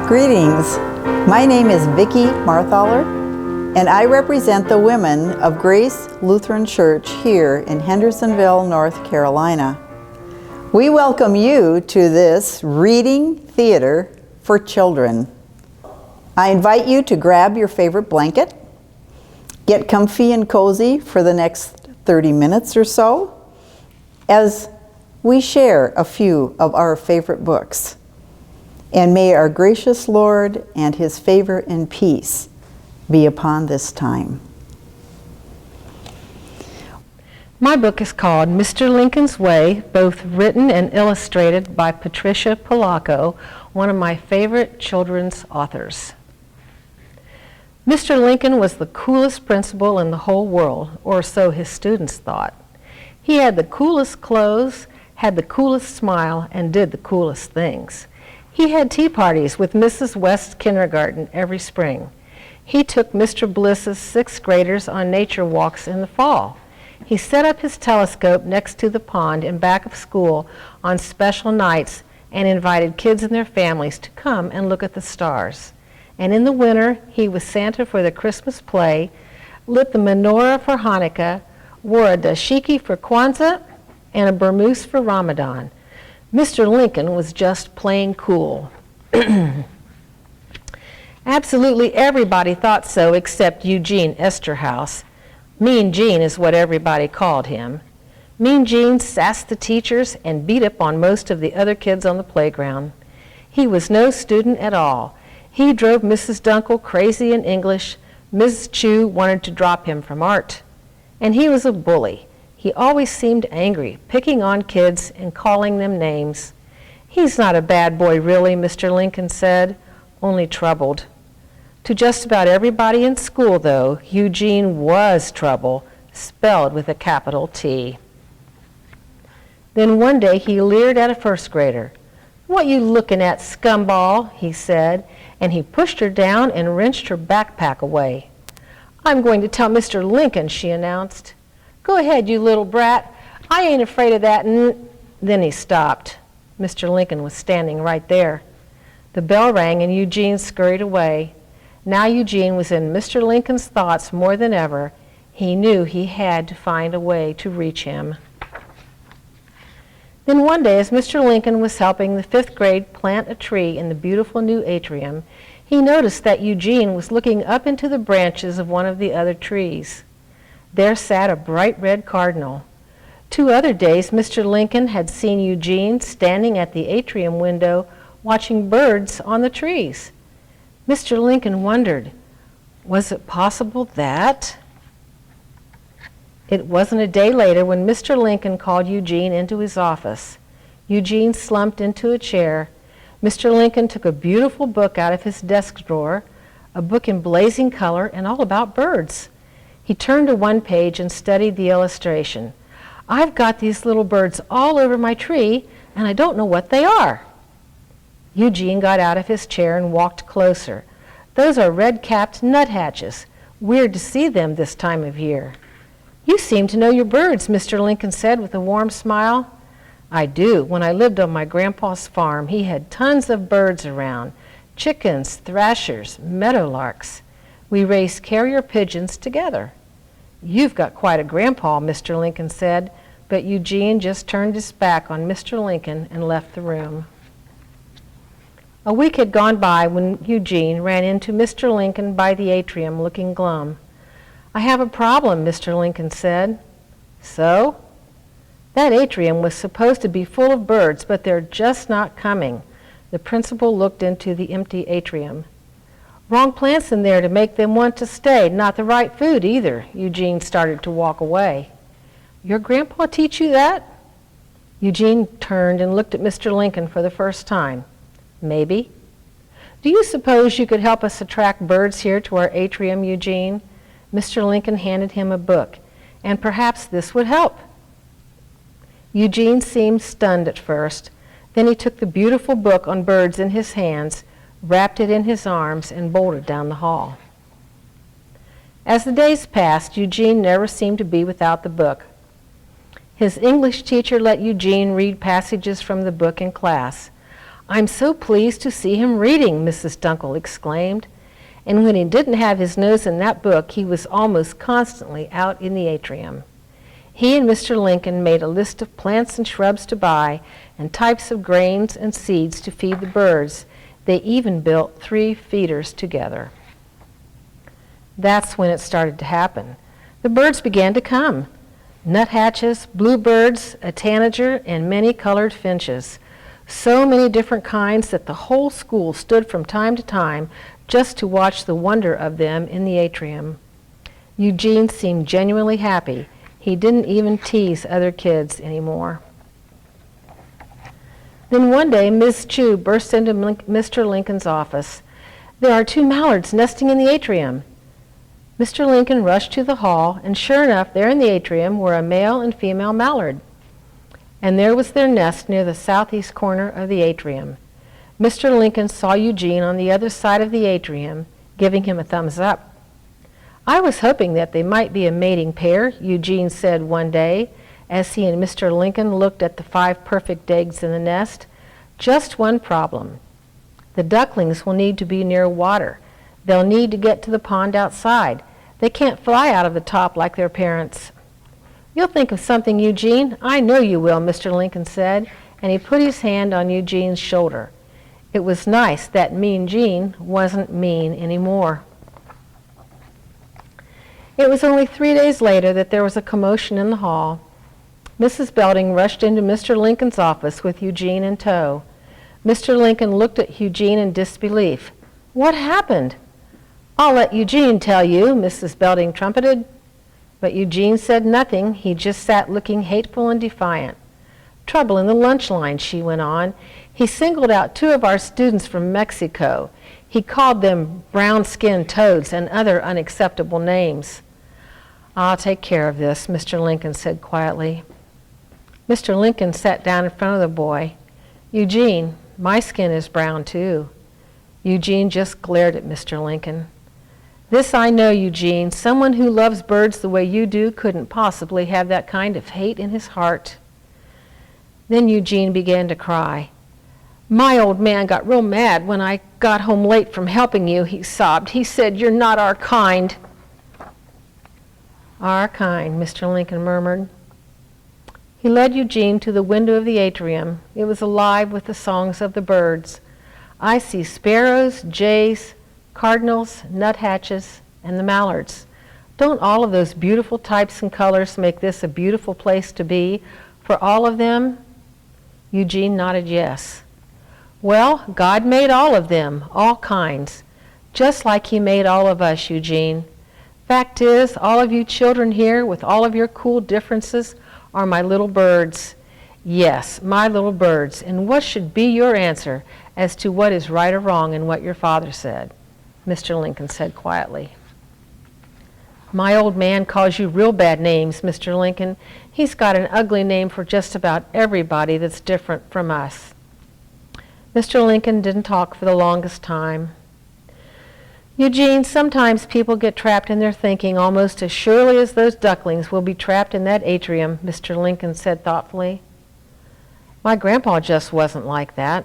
Greetings. My name is Vicki Marthaler, and I represent the women of Grace Lutheran Church here in Hendersonville, North Carolina. We welcome you to this reading theater for children. I invite you to grab your favorite blanket, get comfy and cozy for the next 30 minutes or so as we share a few of our favorite books. And may our gracious Lord and His favor and peace be upon this time. My book is called Mr. Lincoln's Way, both written and illustrated by Patricia Polacco, one of my favorite children's authors. Mr. Lincoln was the coolest principal in the whole world, or so his students thought. He had the coolest clothes, had the coolest smile, and did the coolest things. He had tea parties with Mrs. West's kindergarten every spring. He took Mr. Bliss's sixth graders on nature walks in the fall. He set up his telescope next to the pond in back of school on special nights and invited kids and their families to come and look at the stars. And in the winter, he was Santa for the Christmas play, lit the menorah for Hanukkah, wore a dashiki for Kwanzaa, and a burmose for Ramadan. Mr. Lincoln was just plain cool. Absolutely everybody thought so except Eugene Esterhaus. Mean Gene is what everybody called him. Mean Gene sassed the teachers and beat up on most of the other kids on the playground. He was no student at all. He drove Mrs. Dunkel crazy in English. Mrs. Chu wanted to drop him from art. And he was a bully. He always seemed angry, picking on kids and calling them names. "He's not a bad boy, really," Mr. Lincoln said, "only troubled." To just about everybody in school, though, Eugene was trouble, spelled with a capital T. Then one day he leered at a first grader. "What you looking at, scumball?" he said, and he pushed her down and wrenched her backpack away. "I'm going to tell Mr. Lincoln," she announced. "Go ahead, you little brat. I ain't afraid of that Then he stopped. Mr. Lincoln was standing right there. The bell rang and Eugene scurried away. Now Eugene was in Mr. Lincoln's thoughts more than ever. He knew he had to find a way to reach him. Then one day, as Mr. Lincoln was helping the fifth grade plant a tree in the beautiful new atrium, he noticed that Eugene was looking up into the branches of one of the other trees. There sat a bright red cardinal. 2 other days, Mr. Lincoln had seen Eugene standing at the atrium window watching birds on the trees. Mr. Lincoln wondered, was it possible that? It wasn't a day later when Mr. Lincoln called Eugene into his office. Eugene slumped into a chair. Mr. Lincoln took a beautiful book out of his desk drawer, a book in blazing color and all about birds. He turned to one page and studied the illustration. "I've got these little birds all over my tree, and I don't know what they are." Eugene got out of his chair and walked closer. "Those are red-capped nuthatches. Weird to see them this time of year." "You seem to know your birds," Mr. Lincoln said with a warm smile. "I do. When I lived on my grandpa's farm, he had tons of birds around. Chickens, thrashers, meadowlarks. We raised carrier pigeons together." "You've got quite a grandpa," Mr. Lincoln said, but Eugene just turned his back on Mr. Lincoln and left the room. A week had gone by when Eugene ran into Mr. Lincoln by the atrium looking glum. "I have a problem," Mr. Lincoln said. "So?" "That atrium was supposed to be full of birds, but they're just not coming." The principal looked into the empty atrium. "Wrong plants in there to make them want to stay, not the right food either." Eugene started to walk away. "Your grandpa teach you that?" Eugene turned and looked at Mr. Lincoln for the first time. "Maybe." "Do you suppose you could help us attract birds here to our atrium, Eugene?" Mr. Lincoln handed him a book. "And perhaps this would help." Eugene seemed stunned at first. Then he took the beautiful book on birds in his hands, wrapped it in his arms, and bolted down the hall. As the days passed, Eugene never seemed to be without the book. His English teacher let Eugene read passages from the book in class. "I'm so pleased to see him reading," Mrs. Dunkel exclaimed. And when he didn't have his nose in that book, he was almost constantly out in the atrium. He and Mr. Lincoln made a list of plants and shrubs to buy and types of grains and seeds to feed the birds. They even built 3 feeders together. That's when it started to happen. The birds began to come. Nuthatches, bluebirds, a tanager, and many colored finches. So many different kinds that the whole school stood from time to time just to watch the wonder of them in the atrium. Eugene seemed genuinely happy. He didn't even tease other kids anymore. Then one day, Ms. Chu burst into Mr. Lincoln's office. "There are 2 mallards nesting in the atrium." Mr. Lincoln rushed to the hall, and sure enough, there in the atrium were a male and female mallard. And there was their nest near the southeast corner of the atrium. Mr. Lincoln saw Eugene on the other side of the atrium, giving him a thumbs up. "I was hoping that they might be a mating pair," Eugene said one day, as he and Mr. Lincoln looked at the 5 perfect eggs in the nest. "Just one problem. The ducklings will need to be near water. They'll need to get to the pond outside. They can't fly out of the top like their parents." "You'll think of something, Eugene. I know you will," Mr. Lincoln said, and he put his hand on Eugene's shoulder. It was nice that Mean Gene wasn't mean anymore. It was only 3 days later that there was a commotion in the hall. Mrs. Belding rushed into Mr. Lincoln's office with Eugene in tow. Mr. Lincoln looked at Eugene in disbelief. "What happened?" "I'll let Eugene tell you," Mrs. Belding trumpeted. But Eugene said nothing. He just sat looking hateful and defiant. "Trouble in the lunch line," she went on. "He singled out 2 of our students from Mexico. He called them brown-skinned toads and other unacceptable names." "I'll take care of this," Mr. Lincoln said quietly. Mr. Lincoln sat down in front of the boy. "Eugene, my skin is brown too." Eugene just glared at Mr. Lincoln. "This I know, Eugene. Someone who loves birds the way you do couldn't possibly have that kind of hate in his heart." Then Eugene began to cry. "My old man got real mad when I got home late from helping you," he sobbed. "He said, 'You're not our kind.'" "Our kind," Mr. Lincoln murmured. He led Eugene to the window of the atrium. It was alive with the songs of the birds. "I see sparrows, jays, cardinals, nuthatches, and the mallards. Don't all of those beautiful types and colors make this a beautiful place to be for all of them?" Eugene nodded yes. "Well, God made all of them, all kinds, just like He made all of us, Eugene. Fact is, all of you children here with all of your cool differences are my little birds. Yes, my little birds. And what should be your answer as to what is right or wrong in what your father said?" Mr. Lincoln said quietly. "My old man calls you real bad names, Mr. Lincoln. He's got an ugly name for just about everybody that's different from us." Mr. Lincoln didn't talk for the longest time. "Eugene, sometimes people get trapped in their thinking almost as surely as those ducklings will be trapped in that atrium," Mr. Lincoln said thoughtfully. "My grandpa just wasn't like that."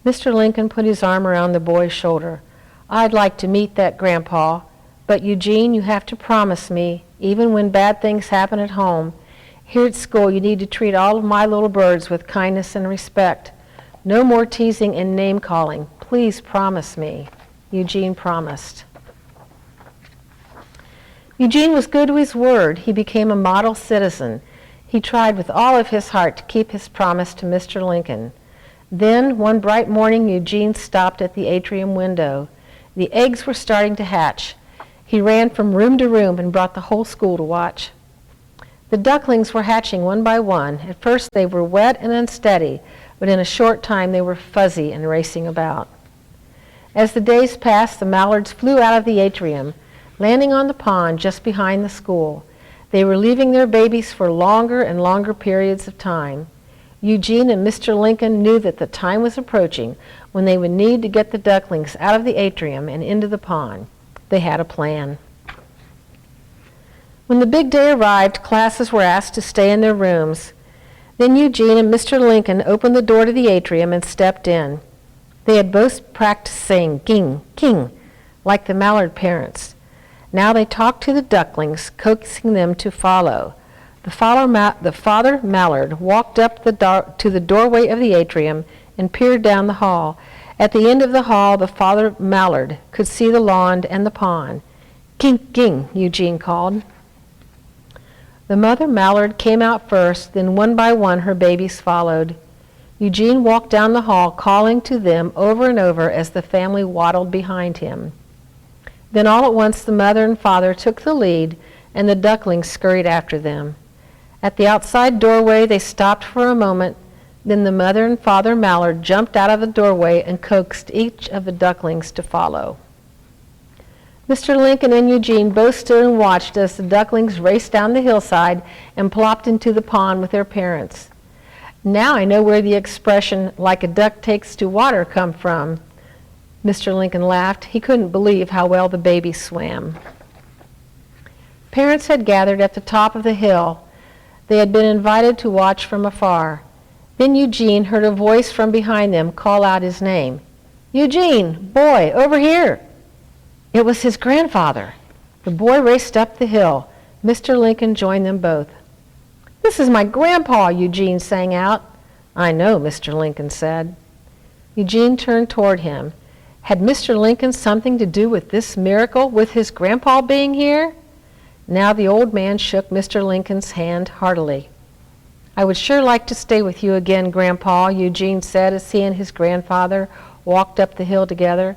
Mr. Lincoln put his arm around the boy's shoulder. "I'd like to meet that grandpa, but Eugene, you have to promise me, even when bad things happen at home, here at school you need to treat all of my little birds with kindness and respect. No more teasing and name-calling. Please promise me." Eugene promised. Eugene was good to his word. He became a model citizen. He tried with all of his heart to keep his promise to Mr. Lincoln. Then, one bright morning, Eugene stopped at the atrium window. The eggs were starting to hatch. He ran from room to room and brought the whole school to watch. The ducklings were hatching one by one. At first they were wet and unsteady, but in a short time they were fuzzy and racing about. As the days passed, the mallards flew out of the atrium, landing on the pond just behind the school. They were leaving their babies for longer and longer periods of time. Eugene and Mr. Lincoln knew that the time was approaching when they would need to get the ducklings out of the atrium and into the pond. They had a plan. When the big day arrived, classes were asked to stay in their rooms. Then Eugene and Mr. Lincoln opened the door to the atrium and stepped in. They had both practiced saying "king, king," like the Mallard parents. Now they talked to the ducklings, coaxing them to follow. The father Mallard walked up to the doorway of the atrium and peered down the hall. At the end of the hall, the father Mallard could see the lawn and the pond. "King, king," Eugene called. The mother Mallard came out first, then one by one her babies followed. Eugene walked down the hall, calling to them over and over as the family waddled behind him. Then all at once the mother and father took the lead, and the ducklings scurried after them. At the outside doorway they stopped for a moment. Then the mother and father Mallard jumped out of the doorway and coaxed each of the ducklings to follow. Mr. Lincoln and Eugene both stood and watched as the ducklings raced down the hillside and plopped into the pond with their parents. Now I know where the expression "like a duck takes to water" come from. Mr. Lincoln laughed. He couldn't believe how well the babies swam. Parents had gathered at the top of the hill. They had been invited to watch from afar. Then Eugene heard a voice from behind them call out his name. "Eugene, boy, over here!" It was his grandfather. The boy raced up the hill. Mr. Lincoln joined them both. "This is my grandpa," Eugene sang out. "I know," Mr. Lincoln said. Eugene turned toward him. Had Mr. Lincoln something to do with this miracle, with his grandpa being here? Now the old man shook Mr. Lincoln's hand heartily. "I would sure like to stay with you again, Grandpa," Eugene said as he and his grandfather walked up the hill together.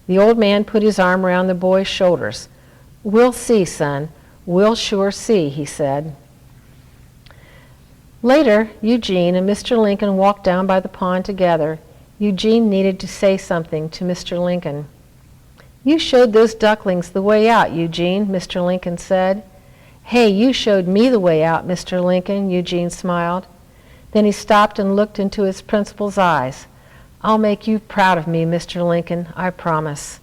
The old man put his arm around the boy's shoulders. "We'll see, son. We'll sure see," he said. Later, Eugene and Mr. Lincoln walked down by the pond together. Eugene needed to say something to Mr. Lincoln. "You showed those ducklings the way out, Eugene," Mr. Lincoln said. "Hey, you showed me the way out, Mr. Lincoln," Eugene smiled. Then he stopped and looked into his principal's eyes. "I'll make you proud of me, Mr. Lincoln, I promise."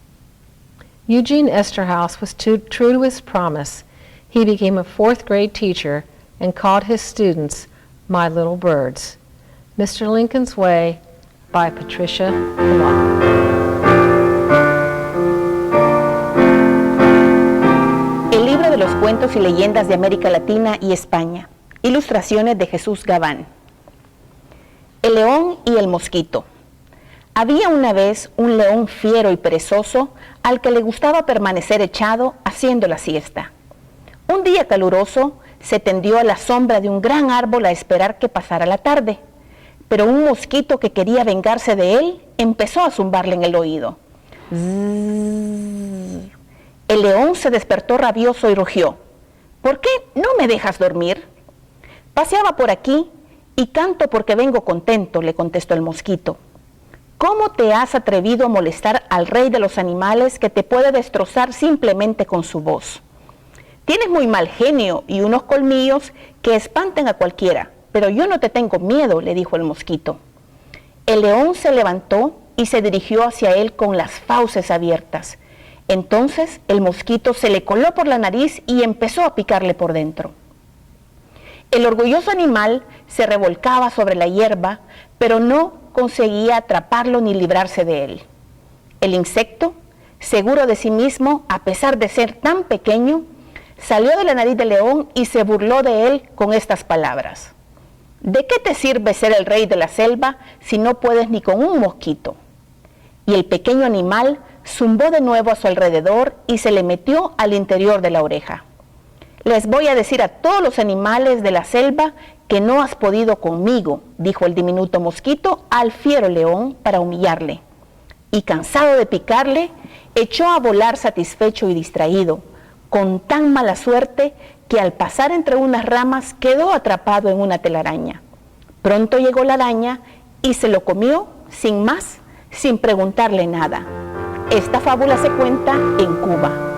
Eugene Esterhaus was true to his promise. He became a fourth-grade teacher and called his students "my little birds." Mr. Lincoln's Way by Patricia, Polacco. El libro de los cuentos y leyendas de América Latina y España. Ilustraciones de Jesús Gabán. El león y el mosquito. Había una vez un león fiero y perezoso al que le gustaba permanecer echado haciendo la siesta. Un día caluroso se tendió a la sombra de un gran árbol a esperar que pasara la tarde, pero un mosquito que quería vengarse de él empezó a zumbarle en el oído. Zzzz. El león se despertó rabioso y rugió. ¿Por qué no me dejas dormir? Paseaba por aquí y canto porque vengo contento, le contestó el mosquito. ¿Cómo te has atrevido a molestar al rey de los animales que te puede destrozar simplemente con su voz? Tienes muy mal genio y unos colmillos que espantan a cualquiera, pero yo no te tengo miedo, le dijo el mosquito. El león se levantó y se dirigió hacia él con las fauces abiertas. Entonces el mosquito se le coló por la nariz y empezó a picarle por dentro. El orgulloso animal se revolcaba sobre la hierba, pero no conseguía atraparlo ni librarse de él. El insecto, seguro de sí mismo, a pesar de ser tan pequeño, salió de la nariz del león y se burló de él con estas palabras. ¿De qué te sirve ser el rey de la selva si no puedes ni con un mosquito? Y el pequeño animal zumbó de nuevo a su alrededor y se le metió al interior de la oreja. Les voy a decir a todos los animales de la selva que no has podido conmigo, dijo el diminuto mosquito al fiero león para humillarle. Y cansado de picarle, echó a volar satisfecho y distraído, con tan mala suerte que al pasar entre unas ramas quedó atrapado en una telaraña. Pronto llegó la araña y se lo comió sin más, sin preguntarle nada. Esta fábula se cuenta en Cuba.